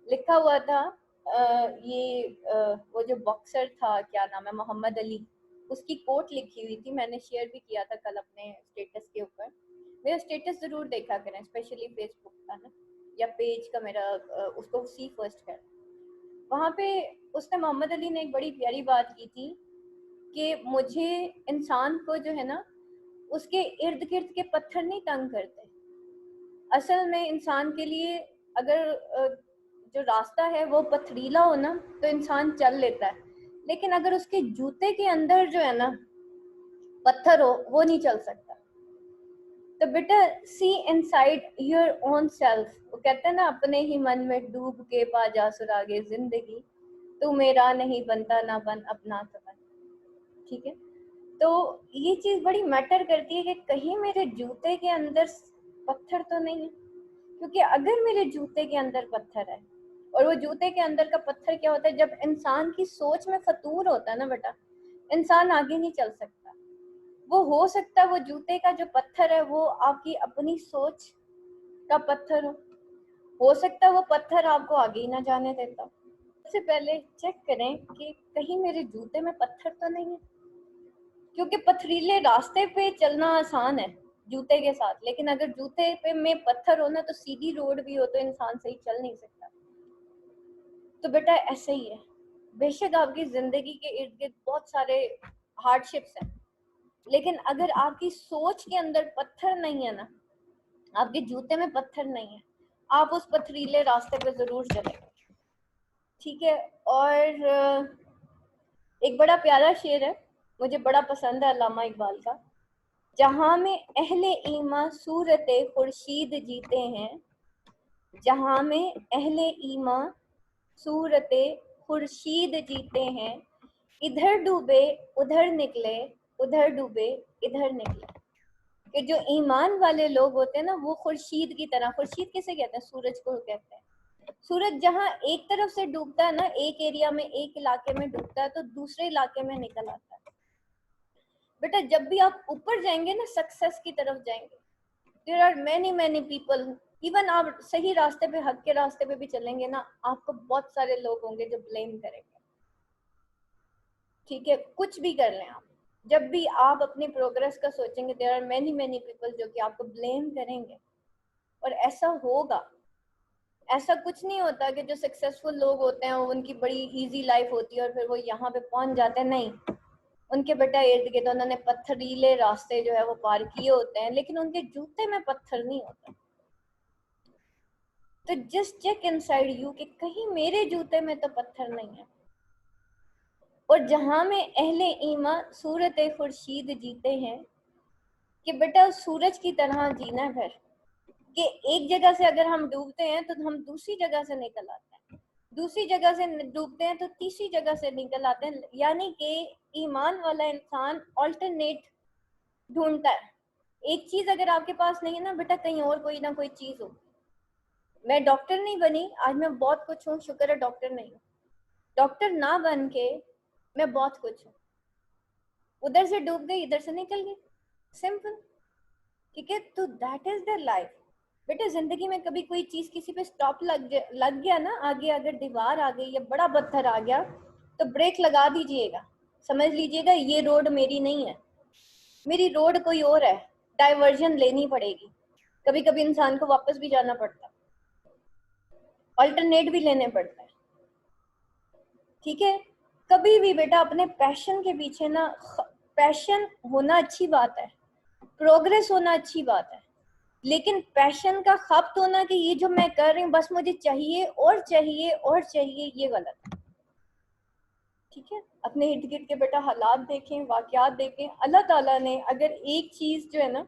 लिखा हुआ था वो जो बॉक्सर था, क्या नाम है, मोहम्मद अली, उसकी कोट लिखी हुई थी। मैंने शेयर भी किया था कल अपने स्टेटस के ऊपर। मेरा स्टेटस जरूर देखा करें, स्पेशली फेसबुक का ना, या पेज का मेरा, उसको सी फर्स्ट कर। वहाँ पे उसने, मोहम्मद अली ने एक बड़ी प्यारी बात की थी कि मुझे, इंसान को जो है ना, उसके इर्द गिर्द के पत्थर नहीं तंग करते। असल में इंसान के लिए अगर जो रास्ता है वो पथरीला हो ना, तो इंसान चल लेता है, लेकिन अगर उसके जूते के अंदर जो है ना पत्थर हो, वो नहीं चल सकता। तो बेटा, सी इनसाइड योर ओन सेल्फ। वो कहते हैं ना, अपने ही मन में डूब के पा जा सुरागे जिंदगी, तू मेरा नहीं बनता ना बन अपना तो बन। ठीक है, तो ये चीज बड़ी मैटर करती है कि कहीं मेरे जूते के अंदर पत्थर तो नहीं है। क्योंकि अगर मेरे जूते के अंदर पत्थर है, और वो जूते के अंदर का पत्थर क्या होता है, जब इंसान की सोच में फतूर होता है ना बेटा, इंसान आगे नहीं चल सकता। वो हो सकता है वो जूते का जो पत्थर है वो आपकी अपनी सोच का पत्थर हो सकता है वो पत्थर आपको आगे ही ना जाने देता। सबसे पहले चेक करें कि कहीं मेरे जूते में पत्थर तो नहीं है। क्योंकि पथरीले रास्ते पे चलना आसान है जूते के साथ, लेकिन अगर जूते पे में पत्थर हो ना, तो सीधी रोड भी हो तो इंसान सही चल नहीं सकता। तो बेटा ऐसे ही है, बेशक आपकी जिंदगी के इर्द गिर्द बहुत सारे हार्डशिप्स हैं, लेकिन अगर आपकी सोच के अंदर पत्थर नहीं है ना, आपके जूते में पत्थर नहीं है, आप उस पथरीले रास्ते पे जरूर चलेंगे। ठीक है, और एक बड़ा प्यारा शेर है, मुझे बड़ा पसंद है अल्लामा इकबाल का। जहां में अहले ईमा सूरत खुर्शीद जीते हैं, जहां में अहले ईमा सूरत खुर्शीद जीते हैं, इधर डूबे उधर निकले, उधर डूबे इधर निकले। कि जो ईमान वाले लोग होते हैं ना, वो खुर्शीद की तरह, खुर्शीद किसे कहते हैं, सूरज को कहते हैं। सूरज जहाँ एक तरफ से डूबता है ना, एक एरिया में, एक इलाके में डूबता है, तो दूसरे इलाके में निकल आता है। बेटा जब भी आप ऊपर जाएंगे ना, सक्सेस की तरफ जाएंगे, there are many many people, even आप सही रास्ते पे, हक के रास्ते पे भी चलेंगे ना, आपको बहुत सारे लोग होंगे जो ब्लेम करेंगे। ठीक है, कुछ भी कर लें आप, जब भी आप अपनी प्रोग्रेस का सोचेंगे, there are many many people जो कि आपको ब्लेम करेंगे। और ऐसा होगा, ऐसा कुछ नहीं होता कि जो सक्सेसफुल लोग होते हैं उनकी बड़ी इजी लाइफ होती है और फिर वो यहाँ पे पहुंच जाते हैं। नहीं, उनके बेटा इर्द गिर्द उन्होंने पत्थरीले रास्ते जो है वो पार किए होते हैं, लेकिन उनके जूते में पत्थर नहीं होता। तो जस्ट चेक इनसाइड यू कि कहीं मेरे जूते में तो पत्थर नहीं है। और जहां में अहले ईमा सूरत खुर्शीद जीते हैं, कि बेटा सूरज की तरह जीना फिर, कि एक जगह से अगर हम डूबते हैं तो हम दूसरी जगह से निकल आते हैं, दूसरी जगह से डूबते हैं तो तीसरी जगह से निकल आते हैं। यानी कि ईमान वाला इंसान ऑल्टरनेट ढूंढता है। एक चीज अगर आपके पास नहीं है ना बेटा, कहीं और कोई ना कोई चीज हो। मैं डॉक्टर नहीं बनी, आज मैं बहुत कुछ हूँ, शुक्र है डॉक्टर नहीं हूँ। डॉक्टर ना बन के मैं बहुत कुछ हूँ। उधर से डूब गई, इधर से निकल गई, सिंपल। ठीक है, तो दैट इज द लाइफ। बेटा जिंदगी में कभी कोई चीज किसी पे स्टॉप लग गया ना, आगे अगर दीवार आ गई या बड़ा पत्थर आ गया, तो ब्रेक लगा दीजिएगा। समझ लीजिएगा ये रोड मेरी नहीं है, मेरी रोड कोई और है, डाइवर्जन लेनी पड़ेगी। कभी कभी इंसान को वापस भी जाना पड़ता है, अल्टरनेट भी लेने पड़ता है। ठीक है, कभी भी बेटा अपने पैशन के पीछे ना, पैशन होना अच्छी बात है, प्रोग्रेस होना अच्छी बात है, लेकिन पैशन का खप्त होना कि ये जो मैं कर रही हूँ बस मुझे चाहिए और चाहिए और चाहिए, ये गलत है। ठीक है, अपने इर्द गिर्द के बेटा हालात देखें, वाकयात देखें। अल्लाह ताला ने अगर एक चीज जो है ना,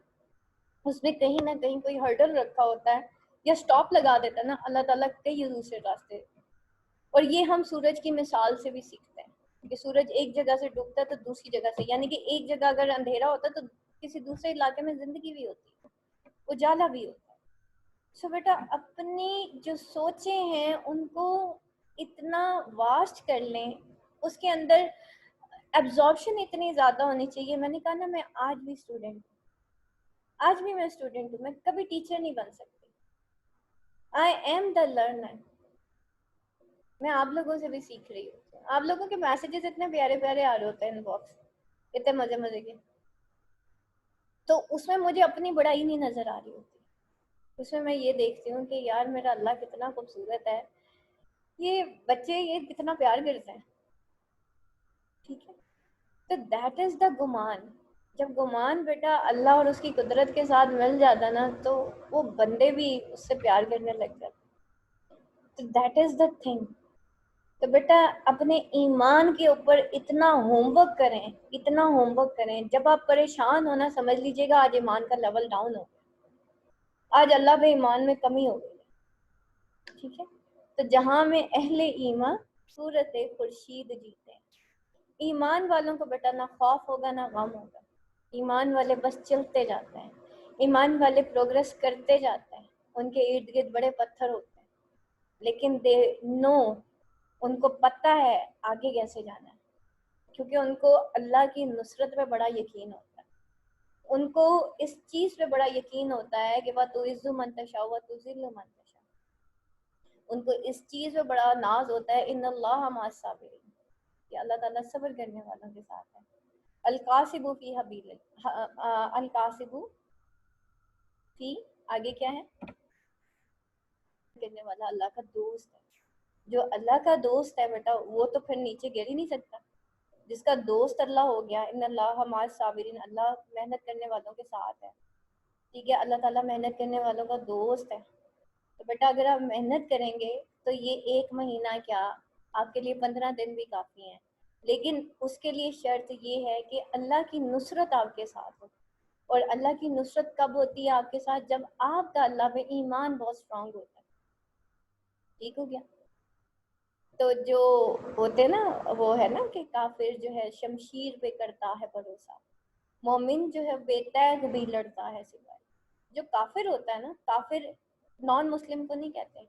उसमें कहीं ना कहीं कोई हर्डल रखा होता है या स्टॉप लगा देता है ना, अल्लाह ताला कई दूसरे रास्ते। और ये हम सूरज की मिसाल से भी सीखते हैं कि सूरज एक जगह से डूबता है तो दूसरी जगह से, यानी कि एक जगह अगर अंधेरा होता है तो किसी दूसरे इलाके में जिंदगी भी होती है, उजाला भी होता है। सो बेटा अपनी जो सोचे हैं उनको इतना वास्ट कर लें, उसके अंदर एब्जॉर्प्शन इतनी ज्यादा होनी चाहिए। मैंने कहा ना, मैं आज भी स्टूडेंट हूँ, आज भी मैं स्टूडेंट हूँ, मैं कभी टीचर नहीं बन सकती। I am the learner. मैं आप लोगों से भी सीख रही हूँ। आप लोगों के मैसेजेस इतने प्यारे प्यारे आ रहे होते हैं इनबॉक्स, इतने मजे मजे के, तो उसमें मुझे अपनी बड़ाई नहीं नजर आ रही होती। उसमें मैं ये देखती हूँ कि यार मेरा अल्लाह कितना खूबसूरत है, ये बच्चे ये कितना प्यार करते हैं। ठीक है, तो दैट इज द गुमान। जब गुमान बेटा अल्लाह और उसकी कुदरत के साथ मिल जाता ना, तो वो बंदे भी उससे प्यार करने लग जाते। तो दैट इज द थिंग। तो बेटा अपने ईमान के ऊपर इतना होमवर्क करें, इतना होमवर्क करें। जब आप परेशान होना, समझ लीजिएगा आज ईमान का लेवल डाउन हो गया, आज अल्लाह पे ईमान में कमी हो गई। ठीक है, तो जहां में अहले ईमान सूरत खुर्शीद जीते। ईमान वालों को बेटा ना खौफ होगा ना गम होगा। ईमान वाले बस चलते जाते हैं, ईमान वाले प्रोग्रेस करते जाते हैं। उनके इर्द गिर्द बड़े पत्थर होते हैं, लेकिन दे नो, उनको पता है आगे कैसे जाना है, क्योंकि उनको अल्लाह की नुसरत पे बड़ा यकीन होता है। उनको इस चीज पे बड़ा यकीन होता है कि वह तू इज्जु मंतशा व तू जिल्लु मंतशा। उनको इस चीज पे बड़ा नाज होता है, इन अल्लाह मास साबिरीन, कि अल्लाह ताला सब्र करने वालों के साथ है। अलकासिबु फी हबील, अलकासिबु फी, आगे क्या है, करने वाला अल्लाह का दोस्त है। जो अल्लाह का दोस्त है बेटा, वो तो फिर नीचे गिर ही नहीं सकता। जिसका दोस्त अल्लाह हो गया, इन अल्लाह हमारे साबिरीन, अल्लाह मेहनत करने वालों के साथ है। ठीक है, अल्लाह ताला मेहनत करने वालों का दोस्त है। तो बेटा अगर आप मेहनत करेंगे तो ये 1 महीना क्या, आपके लिए 15 दिन भी काफ़ी हैं। लेकिन उसके लिए शर्त ये है कि अल्लाह की नुसरत आपके साथ हो। और अल्लाह की नुसरत कब होती है आपके साथ, जब आपका अल्लाह पे ईमान बहुत स्ट्रांग होता है। ठीक हो गया। तो जो होते हैं ना, वो है ना कि काफिर जो है शमशीर पे करता है भरोसा, मोमिन जो है बेतैग भी लड़ता है सिवाय। जो काफिर होता है ना, काफिर नॉन मुस्लिम को नहीं कहते।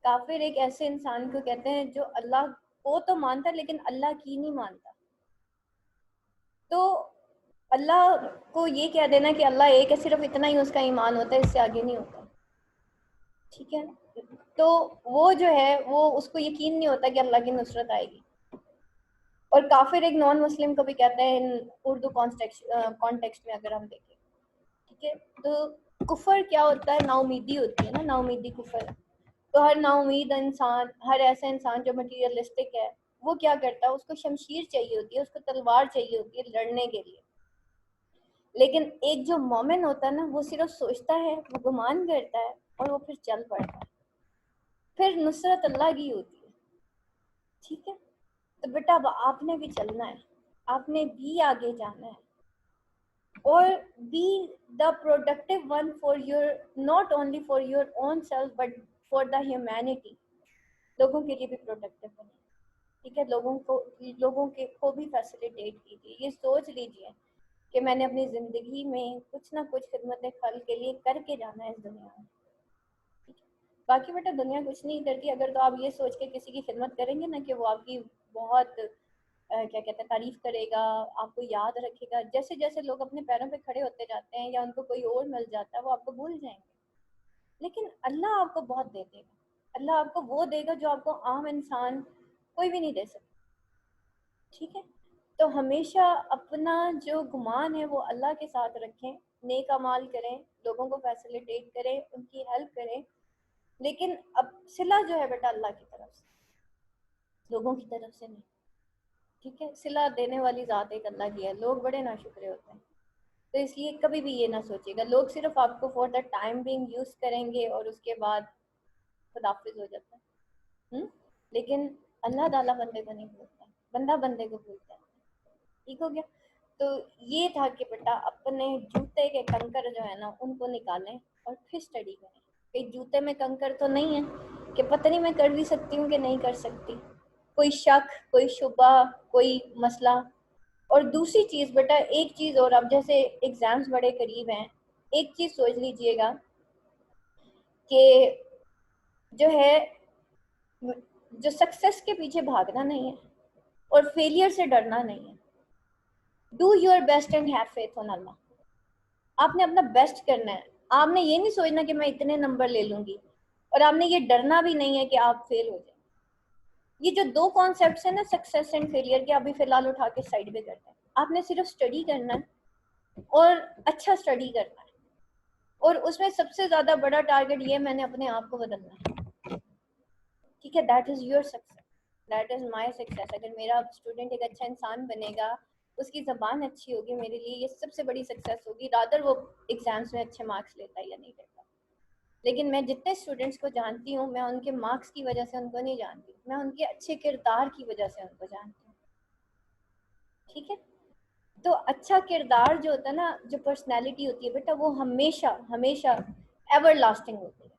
काफिर एक ऐसे इंसान को कहते हैं जो अल्लाह को तो मानता है लेकिन अल्लाह की नहीं मानता। तो अल्लाह को ये कह देना कि अल्लाह एक है, सिर्फ इतना ही उसका ईमान होता है, इससे आगे नहीं होता। ठीक है, तो वो जो है वो उसको यकीन नहीं होता कि अल्लाह की नुसरत आएगी। और काफिर एक नॉन मुस्लिम को भी कहते हैं इन उर्दू कॉन्टेक्स्ट में अगर हम देखें। ठीक है, तो कुफर क्या होता है, नाउमीदी होती है ना, नाउमीदी कुफर है। तो हर नाउमीद इंसान, हर ऐसा इंसान जो मटीरियलिस्टिक है, वो क्या करता है, उसको शमशीर चाहिए होती है, उसको तलवार चाहिए होती है लड़ने के लिए। लेकिन एक जो मोमिन होता है ना, वो सिर्फ सोचता है, वो गुमान करता है और वो फिर चल पड़ता है। फिर नुसरत अल्लाह की होती है। ठीक है, तो बेटा अब आपने भी चलना है, आपने भी आगे जाना है, और be the productive one for your, not only for your own self but for the humanity. लोगों के लिए भी प्रोडक्टिव बने। ठीक है, लोगों के को भी फैसिलिटेट कीजिए। ये सोच लीजिए कि मैंने अपनी ज़िंदगी में कुछ ना कुछ खिदमत खल के लिए करके जाना है इस दुनिया में। ठीक है, बाकी बेटा दुनिया कुछ नहीं करती। अगर तो आप ये सोच के किसी की खिदमत करेंगे ना कि वो आपकी बहुत क्या कहते हैं तारीफ करेगा, आपको याद रखेगा, जैसे जैसे लोग अपने पैरों पे खड़े होते जाते हैं या उनको कोई और मिल जाता है वो आपको भूल जाएंगे। लेकिन अल्लाह आपको बहुत दे देगा। अल्लाह आपको वो देगा जो आपको आम इंसान कोई भी नहीं दे सकता। ठीक है, तो हमेशा अपना जो गुमान है वो अल्लाह के साथ रखें, नेक अमाल करें, लोगों को फैसिलिटेट करें, उनकी हेल्प करें। लेकिन अब सिला जो है बेटा अल्लाह की तरफ से, लोगों की तरफ से नहीं। ठीक है, सिला देने वाली ज़ात एक अल्लाह की है। लोग बड़े नाशुक्रे होते हैं, तो इसलिए कभी भी ये ना सोचिएगा। लोग सिर्फ आपको for the time being use करेंगे और उसके बाद खुदाफिज हो जाता है। लेकिन अल्लाह ताला बंदे को नहीं भूलता, बंदा बंदे को भूलता है। ठीक हो गया। तो ये था कि बेटा अपने जूते के कंकर जो है ना उनको निकालें और फिर स्टडी करें। कहीं जूते में कंकर तो नहीं है कि पता नहीं मैं कर भी सकती हूँ कि नहीं कर सकती, कोई शक, कोई शुबा, कोई मसला। और दूसरी चीज़ बेटा, एक चीज़ और, अब जैसे एग्ज़ाम्स बड़े करीब हैं, एक चीज़ सोच लीजिएगा कि जो है, जो सक्सेस के पीछे भागना नहीं है और फेलियर से डरना नहीं है। Do your best and have faith on Allah. आपने अपना बेस्ट करना है। आपने ये नहीं सोचना कि मैं इतने नंबर ले लूंगी, और आपने ये डरना भी नहीं है कि आप फेल हो जाए। ये जो दो कॉन्सेप्ट्स है ना सक्सेस एंड फेलियर के, अभी फिलहाल उठा के साइड पे करते हैं। आपने सिर्फ स्टडी करना है और अच्छा स्टडी करना है, और उसमें सबसे ज्यादा बड़ा टारगेट ये मैंने अपने आप को बदलना है। ठीक है, that is your success, that is my success. अगर मेरा स्टूडेंट एक अच्छा इंसान बनेगा, उसकी जबान अच्छी होगी, मेरे लिए ये सबसे बड़ी सक्सेस होगी, रादर वो एग्जाम्स में अच्छे मार्क्स लेता है या नहीं लेता। लेकिन मैं जितने स्टूडेंट्स को जानती हूँ, मैं उनके मार्क्स की वजह से उनको नहीं जानती, मैं उनके अच्छे किरदार की वजह से उनको जानती हूँ। ठीक है, तो अच्छा किरदार जो होता है ना, जो पर्सनैलिटी होती है बेटा, वो हमेशा हमेशा एवर लास्टिंग होती है।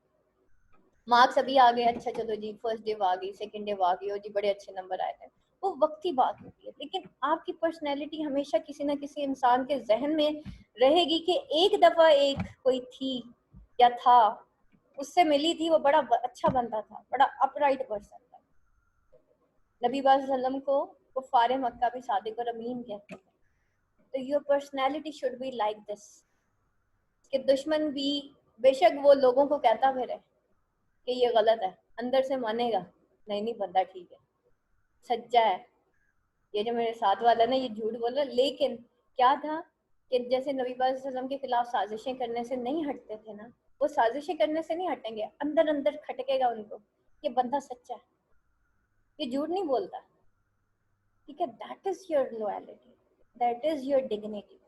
मार्क्स अभी आ गए, अच्छा चलो जी फर्स्ट डे आ गई, सेकंड डे आ गई, और जी बड़े अच्छे नंबर आए थे, वो वक्ती बात होती है। लेकिन आपकी पर्सनैलिटी हमेशा किसी ना किसी इंसान के जहन में रहेगी कि एक दफा एक कोई थी या था, उससे मिली थी, वो बड़ा अच्छा बंदा था, बड़ा अपराइट पर्सन था। नबी वसल्लम को कुफारे मक्का भी सादिक और अमीन कहते थे। तो your personality should be like this, कि दुश्मन भी बेशक वो लोगों को कहता फिर है कि ये गलत है, अंदर से मानेगा नहीं नहीं बंदा ठीक है, सच्चा है, ये जो मेरे साथ वाला ना ये झूठ बोल रहा। लेकिन क्या था कि जैसे नबी पाक सल्लल्लाहु अलैहि वसल्लम के खिलाफ साजिशें करने से नहीं हटते थे ना, वो साजिशें करने से नहीं हटेंगे, अंदर अंदर खटकेगा उनको कि बंदा सच्चा है, ये झूठ नहीं बोलता। ठीक है, that is your loyalty, that is your dignity.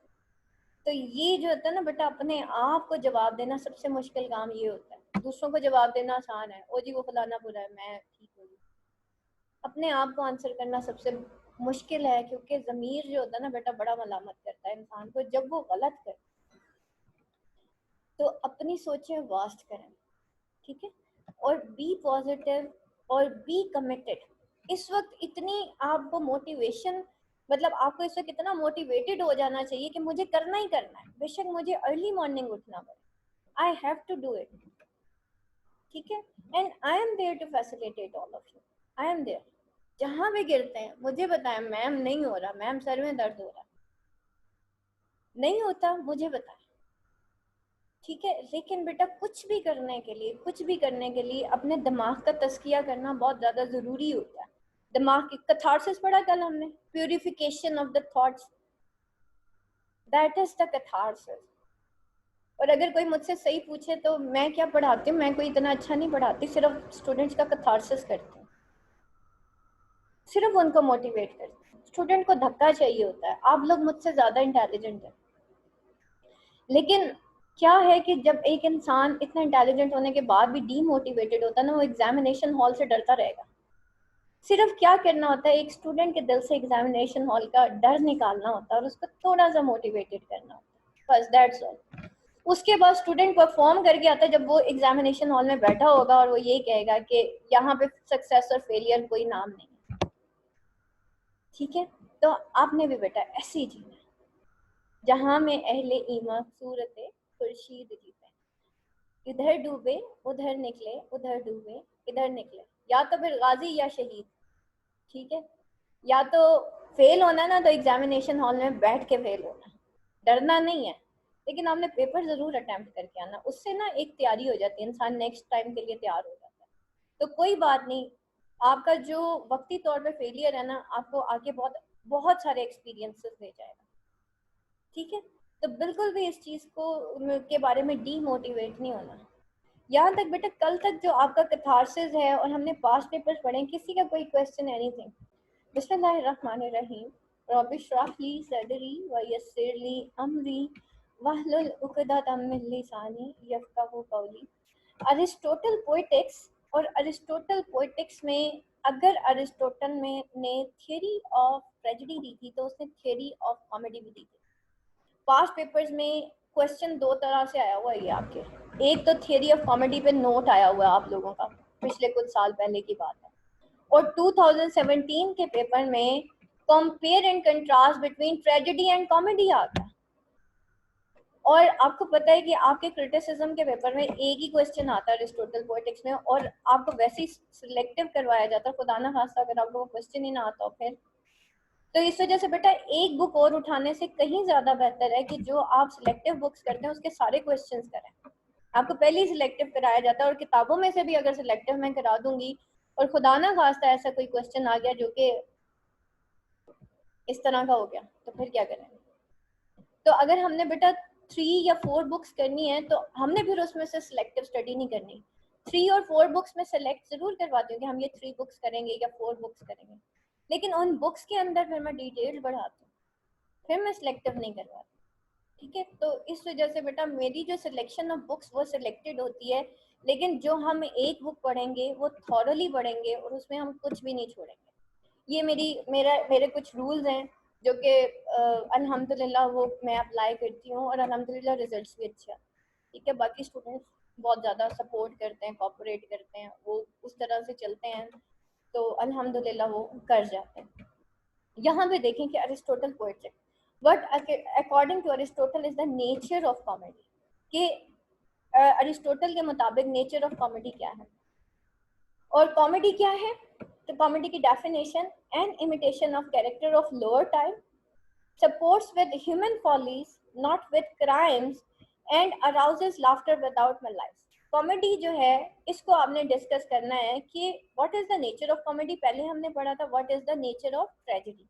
तो ये जो होता है ना बेटा, अपने आप को जवाब देना सबसे मुश्किल काम ये होता है। दूसरों को जवाब देना आसान है, ओ जी वो फलाना बुरा है, मैं ठीक हूँ। अपने आप को आंसर करना सबसे मुश्किल है, क्योंकि ज़मीर जो होता है ना बेटा, बड़ा मलामत करता है इंसान को जब वो गलत करे। तो अपनी सोचें वास्ट करें, ठीक है, और बी पॉजिटिव और बी कमिटेड। इस वक्त इतनी आपको मोटिवेशन, मतलब आपको इस वक्त इतना मोटिवेटेड हो जाना चाहिए कि मुझे करना ही करना है, बेशक मुझे अर्ली मॉर्निंग उठना पड़े, I have to do it. ठीक है, and I am there to facilitate all of you, I am there. जहां भी गिरते हैं मुझे बताएं, मैम नहीं हो रहा, मैम सर में दर्द हो रहा, नहीं होता मुझे बताएं। ठीक है, लेकिन बेटा कुछ भी करने के लिए, कुछ भी करने के लिए अपने दिमाग का तस्किया करना बहुत ज़्यादा ज़रूरी होता है। दिमाग की कथारसिस पढ़ा कल हमने, purification of the thoughts, that is the catharsis. और अगर कोई मुझसे सही पूछे तो मैं क्या पढ़ाती हूँ, मैं कोई इतना अच्छा नहीं पढ़ाती, सिर्फ स्टूडेंट्स का कथारसिस करती हूँ, सिर्फ उनको मोटिवेट करती हूँ। स्टूडेंट को धक्का चाहिए होता है, आप लोग मुझसे ज़्यादा इंटेलिजेंट हैं, लेकिन क्या है कि जब एक इंसान इतना इंटेलिजेंट होने के बाद भी डीमोटिवेटेड होता है ना, वो एग्जामिनेशन हॉल से डरता रहेगा। सिर्फ क्या करना होता है, एक स्टूडेंट के दिल से एग्जामिनेशन हॉल का डर निकालना होता है और उसको थोड़ा सा मोटिवेटेड करना होता है, बस दैट्स ऑल। उसके बाद स्टूडेंट परफॉर्म करके आता है, जब वो एग्जामिनेशन हॉल में बैठा होगा और वो ये कहेगा कि यहाँ पे सक्सेस और फेलियर कोई नाम नहीं है। ठीक है, तो आपने भी बेटा ऐसे ही जीना है, जहाँ में अहले ईमान सूरत खुर्शीद जीते, इधर डूबे उधर निकले, उधर डूबे इधर निकले, या तो फिर गाजी या शहीद। ठीक है, या तो फेल होना ना तो एग्जामिनेशन हॉल में बैठ के फेल होना, डरना नहीं है, लेकिन आपने पेपर जरूर अटेम्प्ट करके आना, उससे ना एक तैयारी हो जाती है, इंसान नेक्स्ट टाइम के लिए तैयार हो जाता है। तो कोई बात नहीं, आपका जो वक्ती तौर पे फेलियर है ना, आपको आगे बहुत बहुत सारे एक्सपीरियंसेस दे जाएगा। ठीक है, तो बिल्कुल भी इस चीज को के बारे में डीमोटिवेट नहीं होना। यहाँ तक बेटा कल तक जो आपका कथारसिस है और हमने पास्ट पेपर्स पढ़े, किसी का कोई क्वेश्चन एनीथिंग? बिस्मिल्लाहिर्रहमानिर्रहीम, रब्बि इश्रह ली सदरी व यस्सिर ली अमरी वहलुल उक़दतम मिन लिसानी यफ़क़हू क़ौली। अरिस्टोटल पोएटिक्स, और अरिस्टोटल पोएटिक्स में अगर अरिस्टोटल में ने थियरी ऑफ ट्रेजेडी दी थी, तो उसने थियरी ऑफ कॉमेडी भी दी थी। पास्ट पेपर्स में क्वेश्चन दो तरह से आया हुआ है ये आपके, एक तो थियरी ऑफ कॉमेडी पे नोट आया हुआ है आप लोगों का, पिछले कुछ साल पहले की बात है, और 2017 के पेपर में compare and contrast between tragedy and comedy आ गया। और आपको पता है कि आपके क्रिटिसिज्म के पेपर में एक ही क्वेश्चन आता है अरिस्टोटल पोएटिक्स में, और आपको वैसे ही सिलेक्टिव करवाया जाता है, खुदा ना खास्ता अगर आपको वो क्वेश्चन ही ना आता हो फिर। तो इस वजह से बेटा एक बुक और उठाने से कहीं ज्यादा बेहतर है कि जो आप सिलेक्टिव बुक्स करते हैं उसके सारे क्वेश्चंस करें। आपको पहले ही सिलेक्टिव कराया जाता है, और किताबों में से भी अगर सिलेक्टिव मैं करा दूंगी और खुदा ना खास्ता ऐसा कोई क्वेश्चन आ गया जो कि इस तरह का हो गया, तो फिर क्या करें? तो अगर हमने बेटा 3 या 4 बुक्स करनी है तो हमने फिर उसमें से सिलेक्टिव स्टडी नहीं करनी। 3 और 4 बुक्स में सेलेक्ट जरूर करवाती हूँ कि हम ये 3 बुक्स करेंगे या 4 बुक्स करेंगे, लेकिन उन बुक्स के अंदर फिर मैं डिटेल बढ़ाती हूँ, फिर मैं सिलेक्टिव नहीं करवाती। ठीक है, तो इस वजह से बेटा मेरी जो सिलेक्शन ऑफ बुक्स वो सिलेक्टेड होती है, लेकिन जो हम एक बुक पढ़ेंगे वो थॉरली पढ़ेंगे और उसमें हम कुछ भी नहीं छोड़ेंगे। ये मेरे कुछ रूल्स हैं जो कि अल्हम्दुलिल्लाह वो मैं अप्लाई करती हूँ और अल्हम्दुलिल्लाह रिजल्ट्स भी अच्छे हैं। ठीक है, बाकी स्टूडेंट्स बहुत ज़्यादा सपोर्ट करते हैं, कोऑपरेट करते हैं, वो उस तरह से चलते हैं तो अल्हम्दुलिल्लाह वो कर जाते हैं। यहाँ पे देखें कि Aristotle poetry, what according to Aristotle is the nature of comedy, कि अरिस्टोटल के मुताबिक नेचर ऑफ कॉमेडी क्या है और कॉमेडी क्या है। तो कॉमेडी की definition, an imitation of character of lower type, supports with human follies, not with crimes, and arouses laughter without malice. Comedy जो है इसको आपने डिस्कस करना है कि what is the nature of comedy. पहले हमने पढ़ा था what is the nature of tragedy,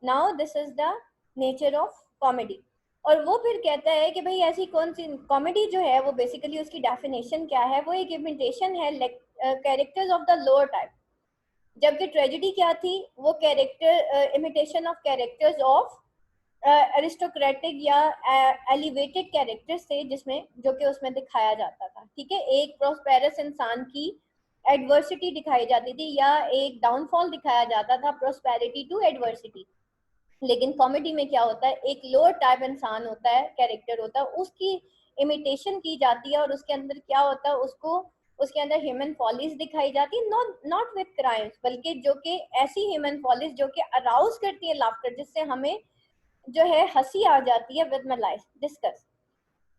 now this is the nature of comedy. और वो फिर कहता है कि भाई ऐसी कौन सी कॉमेडी जो है वो बेसिकली उसकी डेफिनेशन क्या है, वो एक इमिटेशन है characters of the lower type, जबकि ट्रेजेडी क्या थी, वो character imitation of characters of aristocratic या एलिवेटेड कैरेक्टर्स थे, जिसमें जो कि उसमें दिखाया जाता था। ठीक है, एक प्रोस्पेरस इंसान की एडवर्सिटी दिखाई जाती थी या एक डाउनफॉल दिखाया जाता था, प्रोस्पेरिटी टू एडवर्सिटी। लेकिन कॉमेडी में क्या होता है, एक लोअर टाइप इंसान होता है, कैरेक्टर होता है, उसकी इमिटेशन की जाती है और उसके अंदर क्या होता है, उसको उसके अंदर ह्यूमन फॉलीज दिखाई जाती है, नॉट विद क्राइम्स, बल्कि जो कि ऐसी ह्यूमन फॉलीज जो कि अराउज करती है लाफ्टर, जिससे हमें जो है हंसी आ जाती है। विद मलाइस डिस्कस,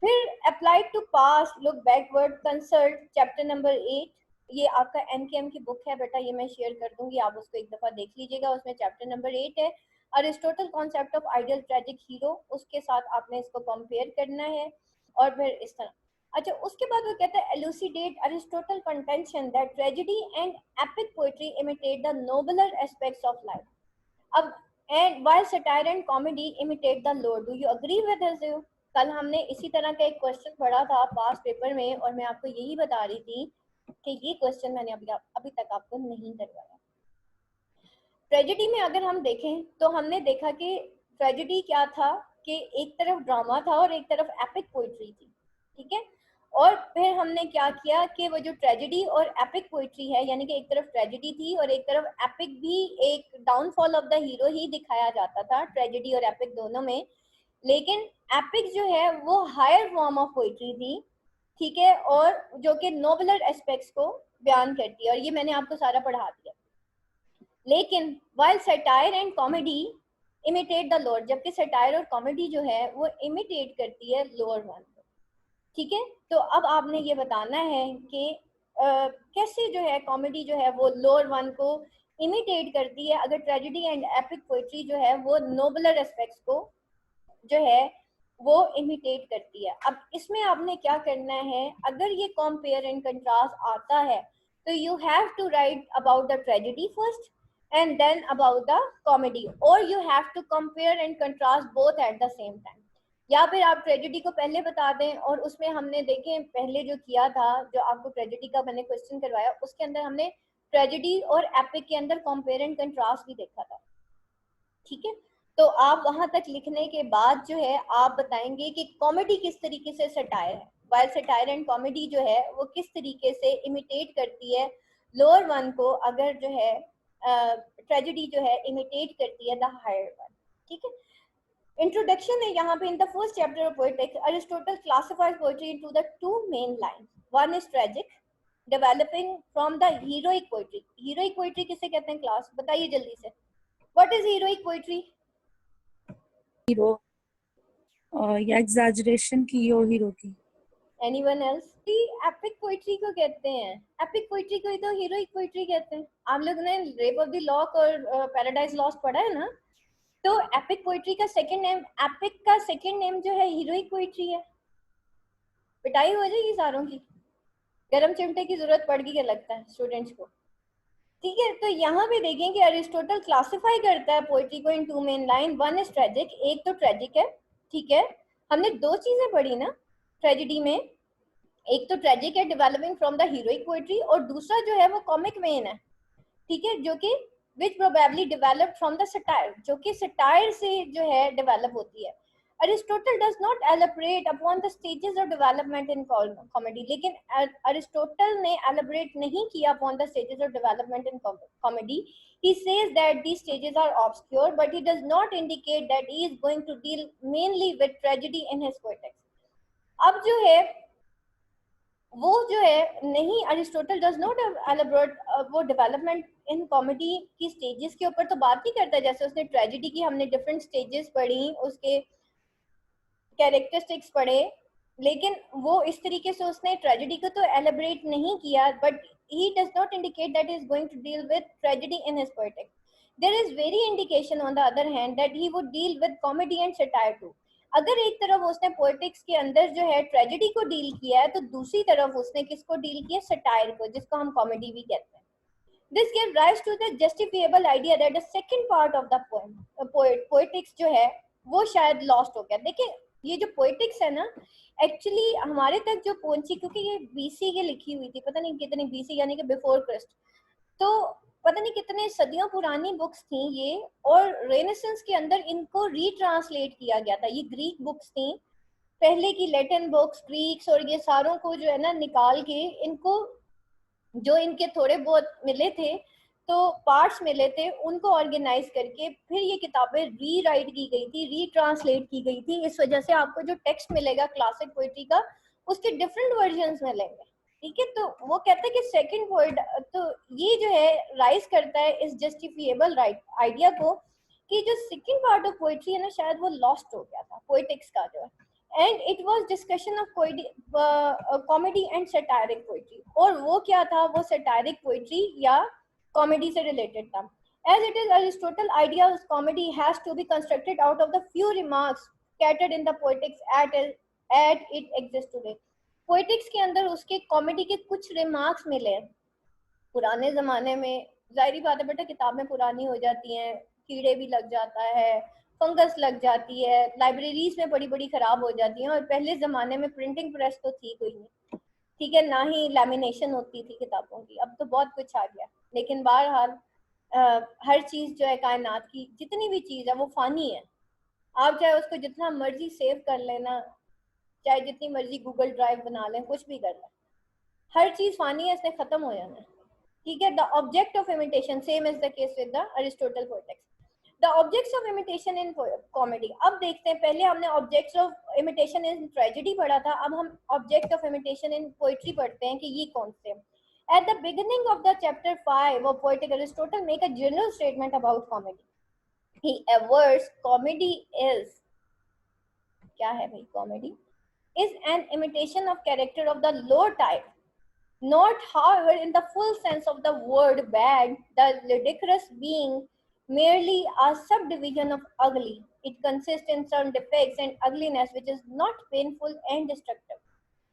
फिर applied to past, look backward, consult chapter number 8। ये आपका एनकेएम की बुक है बेटा, ये मैं शेयर कर दूंगी, आप उसको एक दफा देख लीजिएगा, उसमें चैप्टर नंबर 8 है Aristotle concept of ideal tragic hero, उसके साथ आपने इसको कंपेयर करना है और फिर इस तरह। अच्छा, उसके बाद वो कहता है elucidate Aristotle contention that tragedy and epic poetry imitate the नोबलर aspects of life. अब and while satire and comedy imitate the Lord, do you agree with his view? कल हमने इसी तरह का एक क्वेश्चन पढ़ा था पास पेपर में और मैं आपको यही बता रही थी कि ये क्वेश्चन मैंने अभी तक आपको नहीं करवाया। ट्रेजेडी में अगर हम देखें तो हमने देखा कि ट्रेजेडी क्या था कि एक तरफ ड्रामा था और एक तरफ एपिक पोइट्री थी। ठीक है, और फिर हमने क्या किया कि वो जो ट्रेजेडी और एपिक पोइट्री है, यानी कि एक तरफ ट्रेजेडी थी और एक तरफ एपिक भी, एक डाउनफॉल ऑफ द हीरो ही दिखाया जाता था ट्रेजेडी और एपिक दोनों में, लेकिन एपिक जो है वो हायर फॉर्म ऑफ पोइट्री थी। ठीक है, और जो कि नोबलर एस्पेक्ट्स को बयान करती है, और ये मैंने आपको सारा पढ़ा दिया। लेकिन while satire and comedy imitate the lower, जबकि सटायर और कॉमेडी जो है वो इमिटेट करती है लोअर वन को। ठीक है, तो अब आपने ये बताना है कि कैसे जो है कॉमेडी जो है वो लोअर वन को इमिटेट करती है, अगर ट्रेजेडी एंड एपिक पोइट्री जो है वो नोबलर एस्पेक्ट्स को जो है वो इमिटेट करती है। अब इसमें आपने क्या करना है, अगर ये कंपेयर एंड कंट्रास्ट आता है तो you have to write about the tragedy first and then about the comedy, or you have to compare and contrast both at the same time। या फिर आप ट्रेजेडी को पहले बता दें और उसमें हमने देखें पहले जो किया था, जो आपको ट्रेजेडी का मैंने क्वेश्चन करवाया उसके अंदर हमने ट्रेजेडी और एपिक के अंदर कंपेयर एंड कंट्रास्ट भी देखा था। ठीक है, तो आप वहां तक लिखने के बाद जो है आप बताएंगे कि कॉमेडी किस तरीके से सटायर है, वाइल सटायर एंड कॉमेडी जो है वो किस तरीके से इमिटेट करती है लोअर वन को, अगर जो है ट्रेजेडी जो है इमिटेट करती है द हायर वन। ठीक है, इंट्रोडक्शन है यहाँ पे। In the first chapter of poetics Aristotle classifies poetry into the two main lines, one is tragic developing from the heroic poetry. Heroic poetry किसे कहते हैं क्लास, बताइए जल्दी से, what is heroic poetry? Hero या एग्जैजरेशन की हो hero की। Anyone else? एपिक पोएट्री को कहते हैं, एपिक पोएट्री को ही तो हीरोइक पोएट्री कहते हैं। आप लोग ने रेप ऑफ द लॉक और पैराडाइज लॉस्ट पढ़ा है ना, तो एपिक पोएट्री का सेकंड नेम, एपिक का सेकंड नेम जो है हीरोइक पोएट्री है। पिटाई हो जाएगी सारों की, गरम चिमटे की जरूरत पड़ गई क्या लगता है स्टूडेंट्स को? ठीक है, तो यहाँ पे देखें कि अरिस्टोटल क्लासिफाई करता है पोइट्री को in two main line. One is tragic, एक तो ट्रेजिक है, ठीक है, हमने दो चीजें पढ़ी ना ट्रेजिडी में, एक तो ट्रेजिक है developing from the heroic poetry, और दूसरा जो है वो कॉमिक वेन है, ठीक है, जो कि which probably developed from the satire, जो कि सटायर से जो है डेवलप होती है। Aristotle does not elaborate upon the stages of development in comedy, लेकिन अरिस्टोटल ने एलैबोरेट नहीं किया upon the stages of development in comedy. He says that these stages are obscure, but he does not indicate that he is going to deal mainly with tragedy in his poetics. अब जो है वो जो है नहीं, Aristotle does not elaborate वो development in comedy की stages के ऊपर तो बात नहीं करता, जैसे उसने ट्रेजेडी की हमने डिफरेंट स्टेजेस पढ़ी, उसके कैरेक्टरिस्टिक्स पढ़े, लेकिन वो इस तरीके से उसने ट्रेजेडी को तो एलैबोरेट नहीं किया, but he does not indicate that he is going to deal with tragedy in his poetics. There is very indication on the other hand that he would deal with comedy and satire too. अगर एक तरफ उसने poetics के अंदर जो है tragedy को deal किया है, तो दूसरी तरफ उसने किसको डील किया, सटायर को, जिसको हम कॉमेडी भी कहते हैं. This gives rise to the justifiable idea that the second part of the poetics जो है वो शायद lost हो गया. देखिए ये जो पोएटिक्स है ना, एक्चुअली हमारे तक जो पहुंची, क्योंकि ये बीसी के लिखी हुई थी, पता नहीं कितनी बीसी यानी कि बिफोर क्रिस्ट, तो पता नहीं कितने सदियों पुरानी बुक्स थी ये, और रेनेसेंस के अंदर इनको रीट्रांसलेट किया गया था. ये ग्रीक बुक्स थी, पहले की लैटिन बुक्स, ग्रीक्स, और ये सारों को जो है ना निकाल के, इनको जो इनके थोड़े बहुत मिले थे, तो पार्ट्स मिले थे, उनको ऑर्गेनाइज करके फिर ये किताबें रीराइट की गई थी, रीट्रांसलेट की गई थी. इस वजह से आपको जो टेक्स्ट मिलेगा क्लासिक पोइट्री का, उसके डिफरेंट वर्जन्स मिलेंगे, ठीक है. तो वो कहते हैं कि सेकंड पोइट, तो ये जो है राइज करता है इस जस्टिफिएबल राइट आइडिया को कि जो सेकंड पार्ट ऑफ पोइट्री है ना, शायद वो लॉस्ट हो गया था पोइटिक्स का जो है. And it was discussion of comedy and सटायरिक poetry, और वो क्या था, वो सटायरिक पोइट्री या कॉमेडी से रिलेटेड था. As it is Aristotle idea, comedy has to be constructed out of the few remarks scattered in the poetics at it exists today. Poetics के अंदर उसके कॉमेडी के कुछ रिमार्क्स मिले. पुराने जमाने में जाहिर बात है बेटा, किताबें पुरानी हो जाती हैं, कीड़े भी लग जाता है, फंगस लग जाती है, लाइब्रेरीज में बड़ी बड़ी खराब हो जाती हैं, और पहले जमाने में प्रिंटिंग प्रेस तो थी कोई नहीं, ठीक है, ना ही लैमिनेशन होती थी किताबों की. अब तो बहुत कुछ आ गया, लेकिन बहरहाल हर चीज जो है कायनात की जितनी भी चीज है वो फानी है. आप चाहे उसको जितना मर्जी सेव कर लेना, चाहे जितनी मर्जी गूगल ड्राइव बना लें, कुछ भी कर लें, हर चीज फानी है, इसने खत्म हो जाना है, ठीक है. The object of imitation same is the case with the Aristotle poetics. The objects of imitation in comedy. अब देखते हैं, पहले हमने objects of imitation in tragedy पढ़ा था, अब हम object of imitation in poetry पढ़ते हैं कि ये कौन से. At the beginning of the chapter 5 of Poetic, Aristotle make a general statement about comedy. He averts comedy is, क्या है भाई comedy? Is an imitation of character of the low type. Not, however, in the full sense of the word bad, the ludicrous being merely a subdivision of ugly. It consists in some defects and ugliness which is not painful and destructive.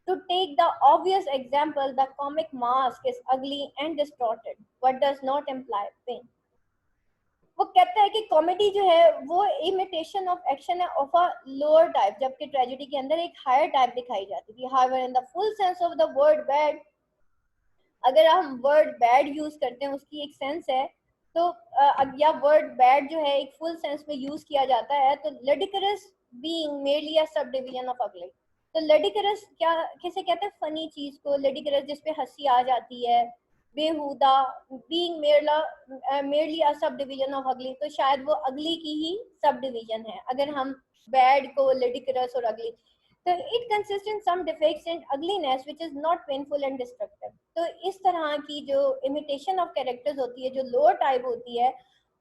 To take the obvious example, the comic mask is ugly and distorted, but does not imply pain. वो कहता है कि comedy जो है वो imitation of action है of a lower type, जबकि tragedy के अंदर एक हायर टाइप दिखाई जाती थी. However in the full sense of the word bad, अगर हम वर्ड बैड यूज करते हैं, उसकी एक सेंस है, तो या वर्ड बैड जो है एक फुल सेंस में यूज किया जाता है, तो ludicrous being merely a subdivision of ugly. तो लडिकरस क्या किसे कहते हैं, फनी चीज को लडिकरस, जिसपे हंसी आ जाती है, बेहुदा, being merely a sub division of अगली, तो शायद वो अगली की ही सब डिवीजन है अगर हम बैड को लडिकरस और अगली. तो it consist in some defects and ugliness which is not painful and destructive. तो इस तरह की जो इमिटेशन ऑफ कैरेक्टर्स होती है, जो लोअर टाइप होती है,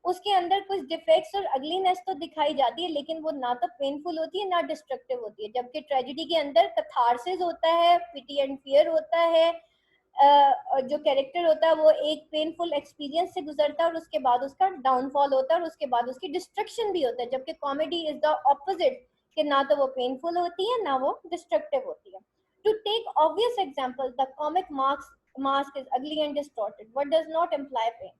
उसके अंदर कुछ डिफेक्ट्स और अगलीनेस तो दिखाई जाती है, लेकिन वो ना तो पेनफुल होती है ना डिस्ट्रक्टिव होती है. जबकि ट्रेजेडी के अंदर कैथारसिस होता है, पिटी एंड फियर होता है, जो कैरेक्टर होता है वो एक पेनफुल एक्सपीरियंस से गुजरता है और उसके बाद उसका डाउनफॉल होता है और उसके बाद उसकी डिस्ट्रक्शन भी होता है. जबकि कॉमेडी इज द ऑपोजिट, कि ना तो वो पेनफुल होती है ना वो डिस्ट्रक्टिव होती है. To take obvious example, the comic mask is ugly and distorted. What does not imply pain?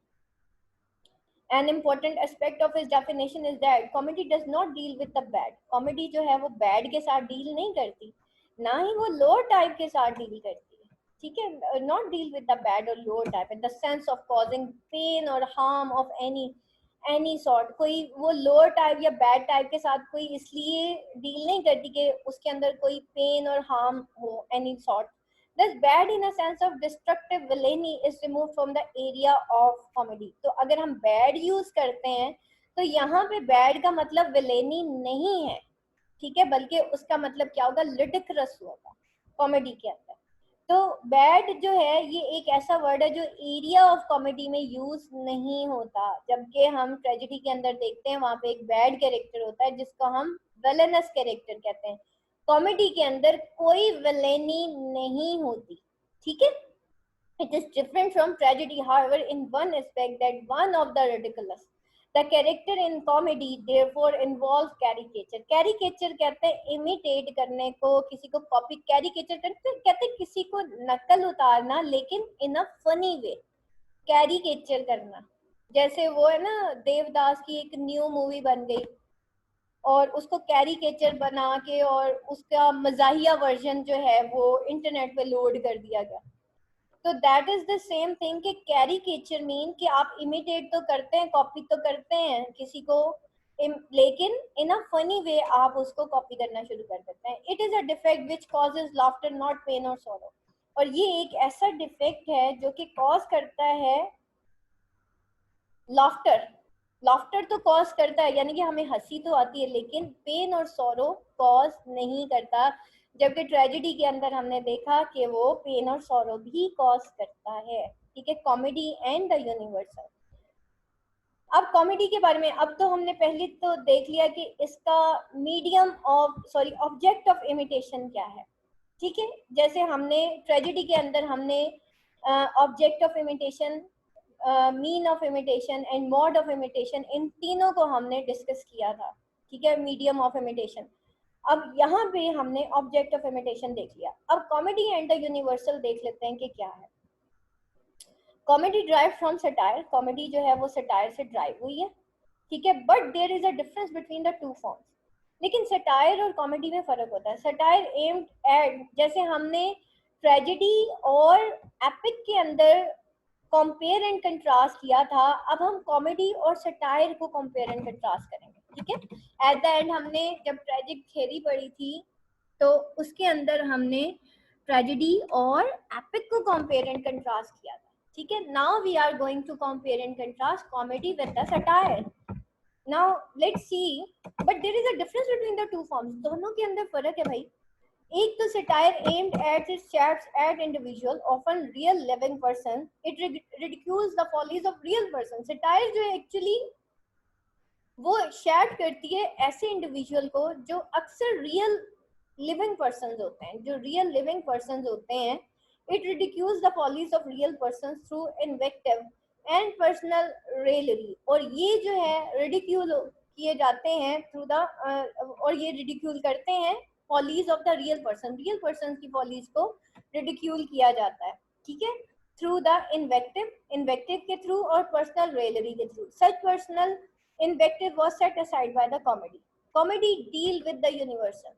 An important aspect of his definition is that comedy does not deal with the bad. Comedy जो है वो bad के साथ deal नहीं करती, ना ही वो lower type के साथ deal करती है, ठीक है? Not deal with the bad or lower type in the sense of causing pain or harm of any sort. कोई वो lower type या bad type के साथ कोई इसलिए deal नहीं करती कि उसके अंदर कोई pain और harm हो any sort. Thus, bad in a sense of destructive villainy is removed from the area of comedy. तो अगर हम bad use करते हैं तो यहाँ पे bad का मतलब villainy नहीं है, ठीक है, बल्कि उसका मतलब क्या होगा, ludicrous होगा कॉमेडी के अंदर. तो बैड जो है ये एक ऐसा वर्ड है जो एरिया ऑफ कॉमेडी में यूज नहीं होता, जबकि हम ट्रेजेडी के अंदर देखते हैं वहां पे एक बैड कैरेक्टर होता है जिसको हम विलेनस कैरेक्टर कहते हैं. कॉमेडी के अंदर कोई विलेनी नहीं होती, ठीक है. It is different from tragedy, however, in one aspect, that one of the ridiculous. The character in comedy therefore involves caricature. Caricature कहते हैं imitate करने को, किसी को copy. Caricature कहते हैं किसी को नकल उतारना, लेकिन in a funny way. Caricature करना, जैसे वो है ना, देवदास की एक न्यू मूवी बन गई और उसको कैरिकेचर बना के और उसका मजाहिया वर्जन जो है वो इंटरनेट पे लोड कर दिया गया. तो that is the same thing कि कैरिकेचर मीन कि आप इमिटेट तो करते हैं, कॉपी तो करते हैं किसी को, लेकिन इन अ फनी वे आप उसको कॉपी करना शुरू कर देते हैं. It is a defect which causes laughter not pain और सॉरो. और ये एक ऐसा डिफेक्ट है जो कि कॉज करता है लाफ्टर. लाफ्टर तो कॉज करता है, यानी कि हमें हंसी तो आती है, लेकिन पेन और सॉरो कॉज नहीं करता, जबकि ट्रेजेडी के अंदर हमने देखा कि वो पेन और सॉरो भी कॉज करता है, ठीक है. Comedy and the universal. अब कॉमेडी के बारे में, अब तो हमने पहले तो देख लिया कि इसका medium of object of imitation क्या है, ठीक है. जैसे हमने ट्रेजेडी के अंदर हमने object of imitation, mean of imitation and mode of imitation, इन तीनों को हमने डिस्कस किया था, ठीक है. Medium of imitation. अब यहाँ पे हमने ऑब्जेक्ट ऑफ इमिटेशन देख लिया. अब कॉमेडी एंड द यूनिवर्सल देख लेते हैं कि क्या है. Comedy drive from satire. Comedy जो है वो सटायर से ड्राइव हुई है, ठीक है. But there is a difference between the two forms. लेकिन सटायर और कॉमेडी में फर्क होता है. सटायर एम्ड एट, जैसे हमने ट्रेजेडी और एपिक के अंदर कंपेयर एंड कंट्रास्ट किया था, अब हम कॉमेडी और सटायर को कंपेयर एंड कंट्रास्ट करेंगे, ठीक है. एट द एंड हमने जब ट्रेजिक थ्योरी पढ़ी थी तो उसके अंदर हमने ट्रेजेडी और एपिक को कंपेयर एंड कंट्रास्ट किया था, ठीक है. Now we are going to compare and contrast comedy with the satire. Now let's see, but there is a difference between the two forms. दोनों के अंदर फर्क है भाई. एक तो satire aimed at its shafts at individual often real living person. It ridicules the follies of real person. Satire जो है एक्चुअली वो शैट करती है ऐसे इंडिविजुअल को जो अक्सर रियल लिविंग पर्सन्स होते हैं, जो रियल लिविंग पर्सन्स होते हैं. It ridicules the follies of real persons through invective and personal raillery. और ये जो है रिडिक्यूल किए जाते हैं थ्रू द और ये रिडिक्यूल करते हैं follies of the real person. Real person की फॉलीज को रिडिक्यूल किया जाता है, ठीक है, थ्रू द इन्वेक्टिव के थ्रू और पर्सनल रेलरी के थ्रू. Such personal invective was set aside by the comedy. Comedy deal with the universal.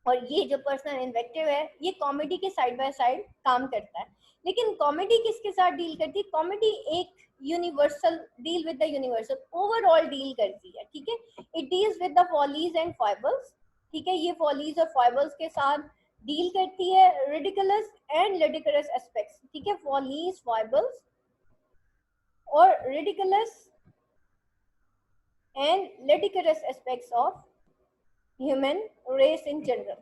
और ये जो पर्सनल इन्वेक्टिव है ये कॉमेडी के साइड बाय साइड काम करता है. लेकिन कॉमेडी किसके साथ डील करती है? कॉमेडी एक universal, deal with the universal, overall deal करती है, ठीक है. It deals with the follies and foibles, ठीक है. ये फॉलीज और फाइबल्स के साथ डील करती है. रिडिकुलस एंड लिडिकुलस एस्पेक्ट्स, ठीक है. फॉलीज, फाइबल्स और ridiculous and ludicrous aspects of human race in general.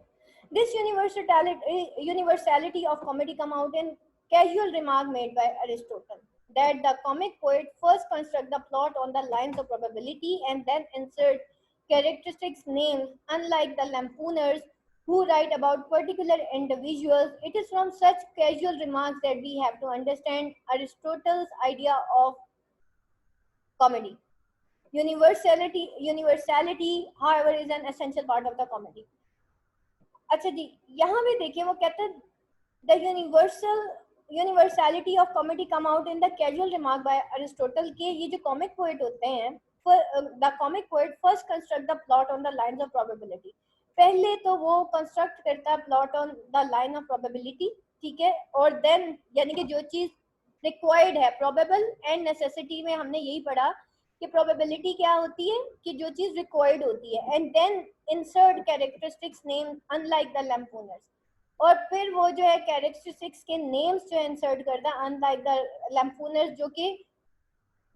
This universality of comedy come out in casual remark made by Aristotle that the comic poet first construct the plot on the lines of probability and then insert characteristics names. Unlike the lampooners who write about particular individuals, it is from such casual remarks that we have to understand Aristotle's idea of comedy. Universality, however, is an essential part of the comedy. अच्छा जी, यहाँ पे देखिए वो कहते हैं the universal universality of comedy come out in the casual remark by Aristotle के ये जो कॉमिक पोएट होते हैं, the comic poet first construct the plot on the lines of probability. पहले तो वो कंस्ट्रक्ट करता है plot on the line of probability, ठीक है, और देन यानी कि जो चीज रिक्वायर्ड है, प्रोबेबल एंड नेसेसिटी में हमने यही पढ़ा कि प्रोबेबिलिटी क्या होती है कि जो चीज रिक्वायर्ड होती है, and then insert characteristics name unlike the lampooners, और फिर वो जो है कैरेक्टरिस्टिक्स के नेम्स जो इंसर्ट करता है अनलाइक द लैम्पूनर्स जो कि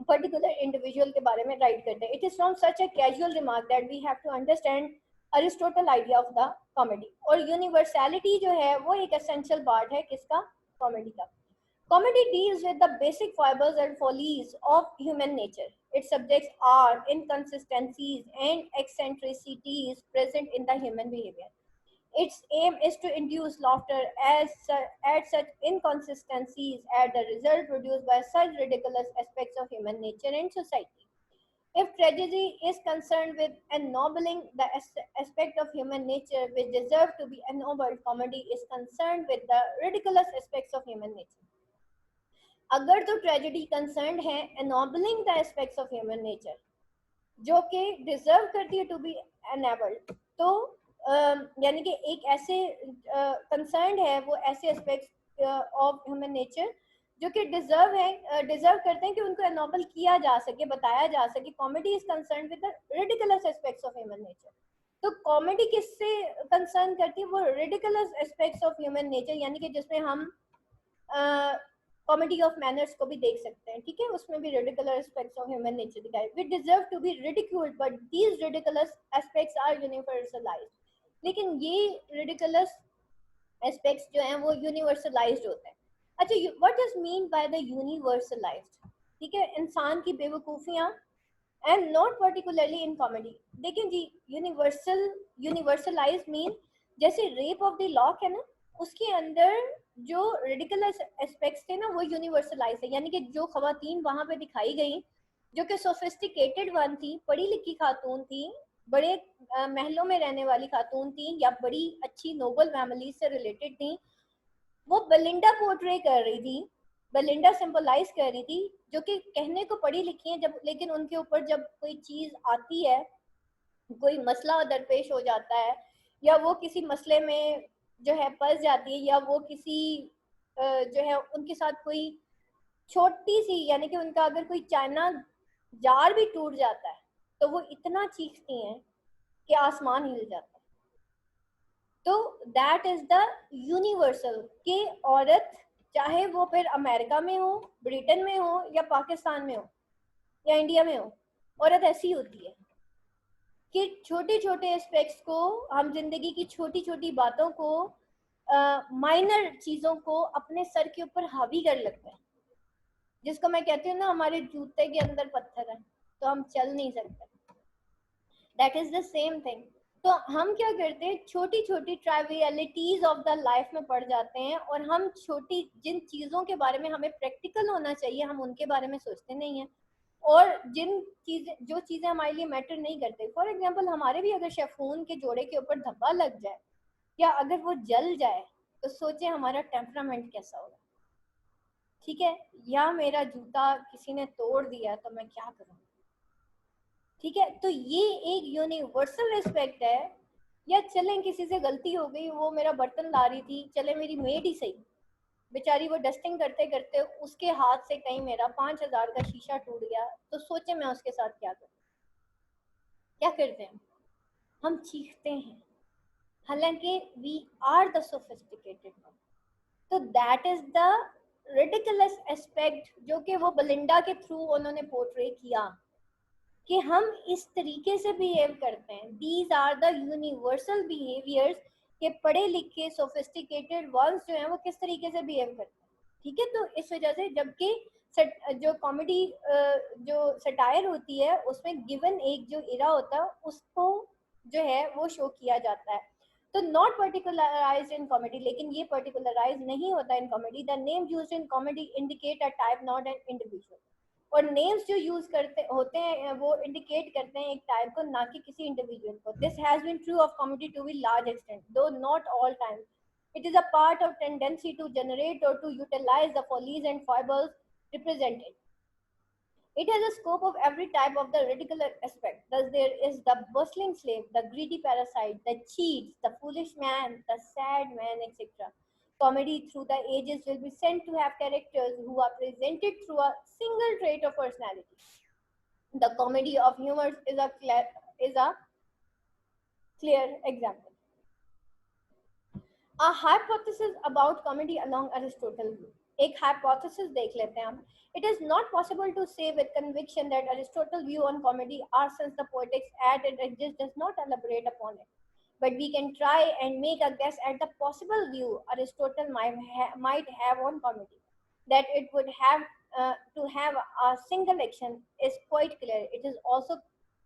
पर्टिकुलर इंडिविजुअल के बारे में राइट करते हैं। It is from such a casual remark that we have to understand Aristotle idea of the comedy. और यूनिवर्सैलिटी जो है वो एक एसेंशियल पार्ट है किसका, कॉमेडी का। Comedy deals with the basic fibers and follies of human nature. It subjects are inconsistencies and eccentricities present in the human behavior. Its aim is to induce laughter at such inconsistencies as the result produced by such ridiculous aspects of human nature and society. If tragedy is concerned with ennobling the aspect of human nature which deserve to be ennobled, comedy is concerned with the ridiculous aspects of human nature. अगर तो tragedy concern है ennobling the aspects of human nature जो कि deserve करती है to be enabled, तो यानी कि एक ऐसे कंसर्न है वो ऐसे एस्पेक्ट्स ऑफ ह्यूमन नेचर जो कि डिजर्व करते हैं कि उनको एनोबल किया जा सके, बताया जा सके। Comedy is concern with the ridiculous aspects of human nature. तो कॉमेडी किससे कंसर्न करती है, वो ridiculous aspects of human nature, यानी कि जिसमें हम कॉमेडी ऑफ मैनर्स को भी देख सकते हैं, ठीक है, उसमें भी ridiculous aspects of human nature दिखाए। We deserve to be ridiculed but these ridiculous aspects are universalized. लेकिन ये रिडिकुलस एस्पेक्ट्स जो हैं वो यूनिवर्सलाइज्ड होते हैं। अच्छा, what does mean by the universalized, ठीक है, इंसान की बेवकूफियां and not particularly in comedy. देखिए जी, यूनिवर्सलाइज्ड मीन जैसे रेप ऑफ द लॉक है ना, उसके अंदर जो रिडिकुलस एस्पेक्ट्स थे ना वो यूनिवर्सलाइज है, यानी कि जो खवातीन वहां पे दिखाई गई जो कि सोफिस्टिकेटेड वन थी, पढ़ी लिखी खातून थी, बड़े महलों में रहने वाली खातून थी या बड़ी अच्छी नोबल फैमिली से रिलेटेड थी, वो बेलिंडा पोर्ट्रे कर रही थी, बेलिंडा सिंबलाइज कर रही थी, जो कि कहने को पढ़ी लिखी है जब, लेकिन उनके ऊपर जब कोई चीज आती है, कोई मसला दरपेश हो जाता है या वो किसी मसले में जो है फंस जाती है, या वो किसी जो है उनके साथ कोई छोटी सी, यानी कि उनका अगर कोई चाइना जार भी टूट जाता है तो वो इतना चीखती हैं कि आसमान हिल जाता है। तो दैट इज द यूनिवर्सल कि औरत चाहे वो फिर अमेरिका में हो, ब्रिटेन में हो या पाकिस्तान में हो या इंडिया में हो, औरत ऐसी होती है कि छोटे छोटे एस्पेक्ट्स को, हम जिंदगी की छोटी छोटी बातों को, माइनर चीजों को अपने सर के ऊपर हावी कर लगते हैं, जिसको मैं कहती हूँ ना हमारे जूते के अंदर पत्थर है तो हम चल नहीं सकते। That is the same thing. तो हम क्या करते हैं, छोटी छोटी ट्राइवियलिटीज ऑफ द लाइफ में पड़ जाते हैं और हम छोटी जिन चीजों के बारे में हमें प्रैक्टिकल होना चाहिए हम उनके बारे में सोचते नहीं है, और जो चीजें हमारे लिए मैटर नहीं करते, फॉर एग्जाम्पल हमारे भी अगर शेफून के जोड़े के ऊपर धब्बा लग जाए या अगर वो जल जाए तो सोचे हमारा टेम्परामेंट कैसा होगा, ठीक है, या मेरा जूता किसी ने तोड़ दिया तो मैं क्या करूँ, ठीक है। तो ये एक यूनिवर्सल रिस्पेक्ट है। या चलें किसी से गलती हो गई, वो मेरा बर्तन ला रही थी, चले मेरी मेड ही सही, बेचारी वो डस्टिंग करते करते उसके हाथ से कहीं मेरा 5,000 का शीशा टूट गया, तो सोचे मैं उसके साथ क्या करूं। क्या करते हैं हम चीखते हैं, हालांकि we are the sophisticated one. तो that is the ridiculous aspect जो कि वो बेलिंडा के थ्रू उन्होंने पोर्ट्रे किया कि हम इस तरीके से बिहेव करते हैं। These are the universal behaviours के पढ़े लिखे सोफिस्टिकेटेड वंस जो हैं वो किस तरीके से बिहेव करते हैं, ठीक है। तो इस वजह से जबकि जो कॉमेडी जो सटायर होती है उसमें गिवन एक जो इरा होता है उसको जो है वो शो किया जाता है। तो नॉट पर्टिकुलराइज्ड इन कॉमेडी, लेकिन ये पर्टिकुलराइज नहीं होता in comedy. The name used in comedy indicate a type not an individual. और नेम्स जो यूज करते होते हैं वो इंडिकेट करते हैं एक टाइप को, ना कि किसी इंडिविजुअल को। This has been true of comedy to be large extent though not all time. It is a part of tendency to generate or to utilize the follies and foibles represented. It has a scope of every type of the ridiculous aspect. Thus, there is the bustling slave, the greedy parasite, the cheats, the foolish man, the sad man, etc. Comedy through the ages will be sent to have characters who are presented through a single trait of personality. The comedy of humor is a clear example. A hypothesis about comedy along Aristotle view. एक hypothesis देख लेते हैं हम. It is not possible to say with conviction that Aristotle's view on comedy, or since the poetics at it exists, does not elaborate upon it. But we can try and make a guess at the possible view Aristotle might have on comedy. That it would have to have a single action is quite clear. It is also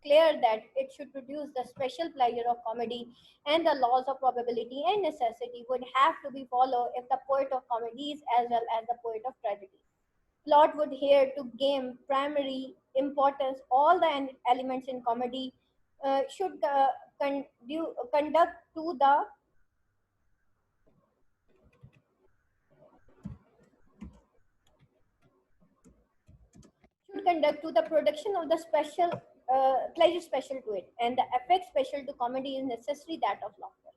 clear that it should produce the special pleasure of comedy, and the laws of probability and necessity would have to be followed if the poet of comedies as well as the poet of tragedy. Plot would here to gain primary importance. All the elements in comedy should conduct to the production of the special pleasure special to it, and the effect special to comedy is necessary that of laughter.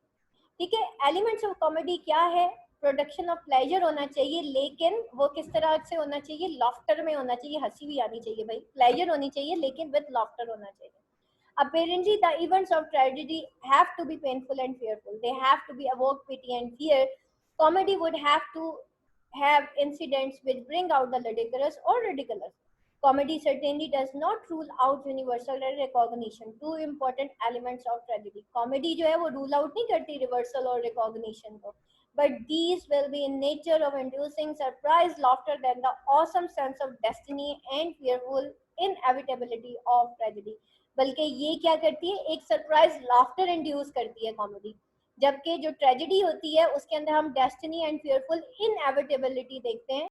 ठीक है, elements of comedy क्या है? Production of pleasure होना चाहिए, लेकिन वो किस तरह से होना चाहिए? लॉफ्टर में होना चाहिए, हंसी भी आनी चाहिए भाई, प्लेजर होनी चाहिए लेकिन विद लॉफ्टर होना चाहिए. Apparently, the events of tragedy have to be painful and fearful. They have to be evoke pity and fear. Comedy would have to have incidents which bring out the ludicrous or ridiculous. Comedy certainly does not rule out universal recognition, two important elements of tragedy. Comedy जो है वो rule out नहीं करती reversal और recognition को, but these will be in nature of inducing surprise, laughter, than the awesome sense of destiny and fearful inevitability of tragedy. बल्कि ये क्या करती है? एक सरप्राइज लाफ्टर इंड्यूस करती है कॉमेडी, जबकि जो ट्रेजेडी होती है उसके अंदर हम डेस्टिनी एंड फियरफुल इनएविटेबिलिटी देखते हैं.